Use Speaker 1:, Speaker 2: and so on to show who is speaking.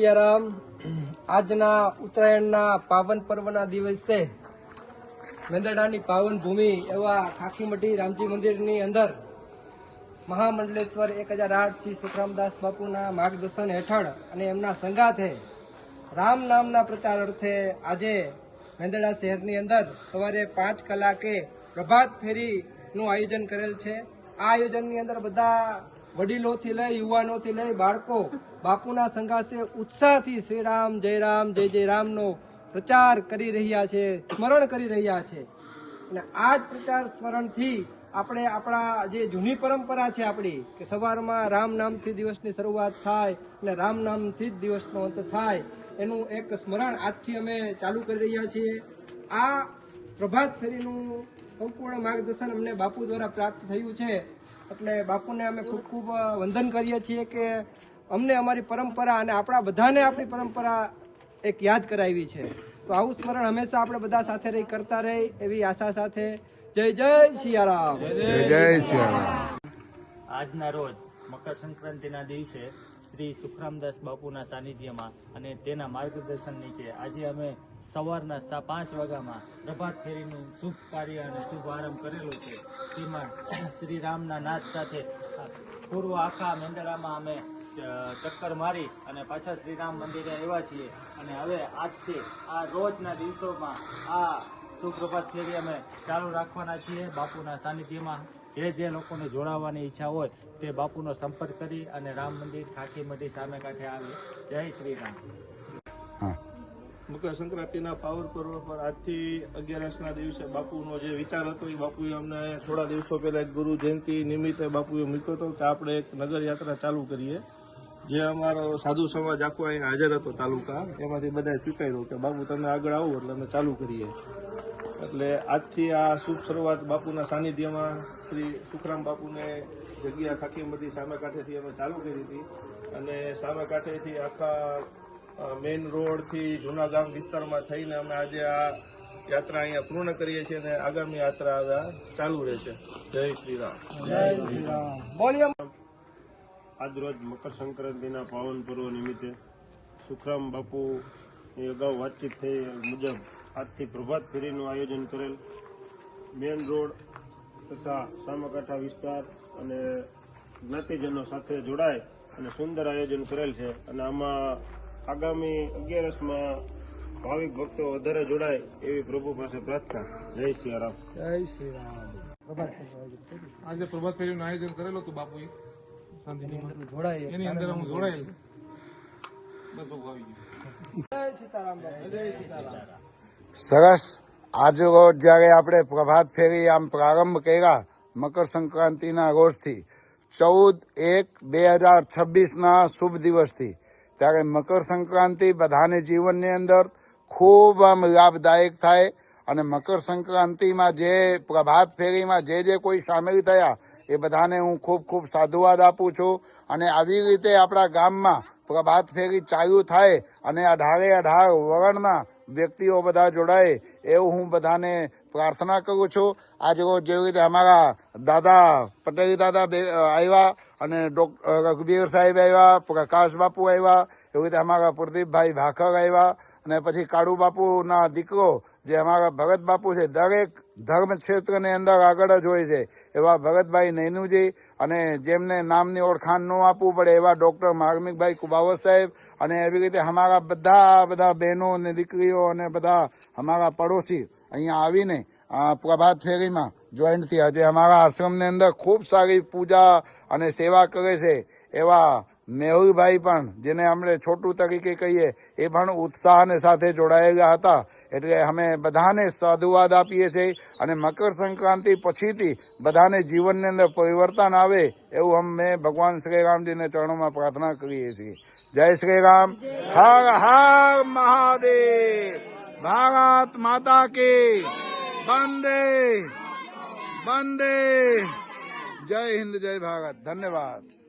Speaker 1: રામ આજના ઉત્તરાયણના પાવન પર્વના દિવસે મેંદરડાની પાવન ભૂમિ એવા ખાખીમઢી રામજી મંદિરની અંદર મહામંડલેશ્વર 1008 શ્રી સુખરામદાસ બાપુના માર્ગદર્શન હેઠળ અને એમના સંગાથે રામ નામના પ્રચાર અર્થે આજે મેંદરડા શહેરની અંદર સવારે 5 કલાકે પ્રભાત ફેરીનું આયોજન કરેલ છે। આ આયોજનની અંદર બધા વડીલોથી લઈ યુવાનોથી લઈ બાળકો બાપુના સંગાથે ઉત્સાહથી શ્રી રામ જય જય રામનો પ્રચાર કરી રહ્યા છે, સ્મરણ કરી રહ્યા છે। અને આ જ પ્રચાર સ્મરણથી આપણે આપણા જે જૂની પરંપરા છે આપણી કે સવારમાં રામ નામથી દિવસની શરૂઆત થાય અને રામ નામથી જ દિવસનો અંત થાય એનું એક સ્મરણ આજથી અમે ચાલુ કરી રહ્યા છીએ। આ પ્રભાત ફેરીનું સંપૂર્ણ માર્ગદર્શન અમને બાપુ દ્વારા પ્રાપ્ત થયું છે, એટલે બાપુને અમે ખૂબ ખૂબ વંદન કરીએ છીએ કે અમને અમારી પરંપરા અને આપણા બધાને આપણી પરંપરા એક યાદ કરાવી છે। તો આવું સ્મરણ હંમેશા આપણે બધા સાથે રહી કરતા રહે એવી આશા સાથે જય સિયારામ।
Speaker 2: જય સિયારામ।
Speaker 3: આજના રોજ મકર સંક્રાંતિના દિવસે શ્રી સુખરામદાસ બાપુના સાનિધ્યમાં અને તેના માર્ગદર્શન નીચે આજે અમે સવારના 5 વાગ્યામાં પ્રભાત ફેરીનું શુભ કાર્ય અને શુભ આરંભ કરેલો છે। તેમાં શ્રી રામના નાદ સાથે પૂર્વ આખા મેંદરડામાં અમે ચક્કર મારી અને પાછા શ્રીરામ મંદિરે આવ્યા છીએ અને હવે આજથી આ રોજના દિવસોમાં આ શુભ પ્રભાત ફેરી અમે ચાલુ રાખવાના છીએ। બાપુના સાનિધ્યમાં જે લોકોને જોડાવાની ઈચ્છા હોય તે બાપુનો સંપર્ક કરી અને રામ મંદિર ખાખીમઢી સામે કાંઠે આવે। જય શ્રી રામ।
Speaker 4: મકર સંક્રાંતિના પાવન પર્વ પર આજથી 11ના દિવસે બાપુનો જે વિચાર હતો એ બાપુએ અમને થોડા દિવસો પહેલા એક ગુરુ જયંતિ નિમિત્તે બાપુએ મૂક્યો હતો કે આપણે એક નગર યાત્રા ચાલુ કરીએ। જે અમારો સાધુ સમાજ આખો અહીં હાજર હતો તાલુકા, એમાંથી બધાએ સ્વીકાર્યો કે બાપુ તમે આગળ આવો એટલે અમે ચાલુ કરીએ। એટલે આજથી આ શુભ શરૂઆત બાપુના સાનિધ્યમાં શ્રી સુખરામ બાપુને જગ્યા ખાખીમઢી સામે કાંઠેથી અમે ચાલુ કરી હતી અને સામે કાંઠેથી આખા મેઇન રોડથી જૂના ગામ વિસ્તારમાં થઈને અમે આજે આ યાત્રા અહીંયા પૂર્ણ કરીએ છીએ અને આગામી યાત્રા ચાલુ રહેશે। જય શ્રી રામ।
Speaker 1: જય શ્રી રામ। બોલીએ।
Speaker 4: આજ રોજ મકર સંક્રાંતિના પાવન પર્વ નિમિત્તે સુખરામ બાપુ અગાઉ વાતચીત થઈ મુજબ આજથી પ્રભાત ફેરીનું આયોજન કરેલ। મેઇન રોડ તથા સામાકાંઠા વિસ્તાર અને જ્ઞાતિજનો સાથે જોડાય અને સુંદર આયોજન કરેલ છે અને આમાં આગામી 11માં ભાવિક ભક્તો વધારે જોડાય એવી પ્રભુ પાસે પ્રાર્થના। જય સિયારામ।
Speaker 1: જય શ્રી રામ।
Speaker 5: આજે પ્રભાત ફેરીનું આયોજન કરેલું હતું બાપુએ
Speaker 1: જોડાય
Speaker 5: એની અંદર હું જોડાયેલ બધું આવી ગયું।
Speaker 1: જય સીતારામ। જય સીતારામ।
Speaker 2: સરસ। આજે રોજ જ્યારે આપણે પ્રભાત ફેરી આમ પ્રારંભ કર્યા મકર સંક્રાંતિના રોજથી 14/1/2026ના શુભ દિવસથી, ત્યારે મકર સંક્રાંતિ બધાને જીવનની અંદર ખૂબ આમ લાભદાયક થાય અને મકર સંક્રાંતિમાં જે પ્રભાત ફેરીમાં જે કોઈ સામેલ થયા એ બધાને હું ખૂબ ખૂબ સાધુવાદ આપું છું અને આવી રીતે આપણા ગામમાં પ્રભાત ફેરી ચાલુ થાય અને 18 વર્ણના વ્યક્તિઓ બધા જોડાય એવું હું બધાને પ્રાર્થના કરું છું। આજે રોજ જેવી રીતે અમારા દાદા પટેલ દાદા આવ્યા અને રઘુબીર સાહેબ આવ્યા, પ્રકાશ બાપુ આવ્યા, એવી રીતે અમારા પ્રદીપભાઈ ભાખર આવ્યા અને પછી કાળુ બાપુના દીકરો જે અમારા ભરત બાપુ છે, દરેક ધર્મ ક્ષેત્રની અંદર આગળ જ હોય છે એવા ભરતભાઈ નૈનુજી અને જેમને નામની ઓળખાણ ન આપવું પડે એવા ડૉક્ટર માર્મિકભાઈ કુબાવત સાહેબ અને એવી રીતે અમારા બધા બહેનો અને દીકરીઓ અને બધા અમારા પડોશી અહીંયા આવીને પ્રભાત ફેરીમાં જોઈન્ટ થયા। આજે અમારા આશ્રમની અંદર ખૂબ સારી પૂજા અને સેવા કરે છે એવા મેહુલભાઈ પણ, જેને આપણે છોટું તરીકે કહીએ, એ પણ ઉત્સાહને સાથે જોડાયેલા હતા। એટલે અમે બધાને સાધુવાદ આપીએ છીએ અને મકર સંક્રાંતિ પછીથી બધાને જીવનની અંદર પરિવર્તન આવે એવું અમે ભગવાન શ્રી રામજીને ચરણોમાં પ્રાર્થના કરીએ છીએ। જય શ્રી રામ। હર હર મહાદેવ। ભારત માતા કી વંદે વંદે। જય હિન્દ, જય ભારત। ધન્યવાદ।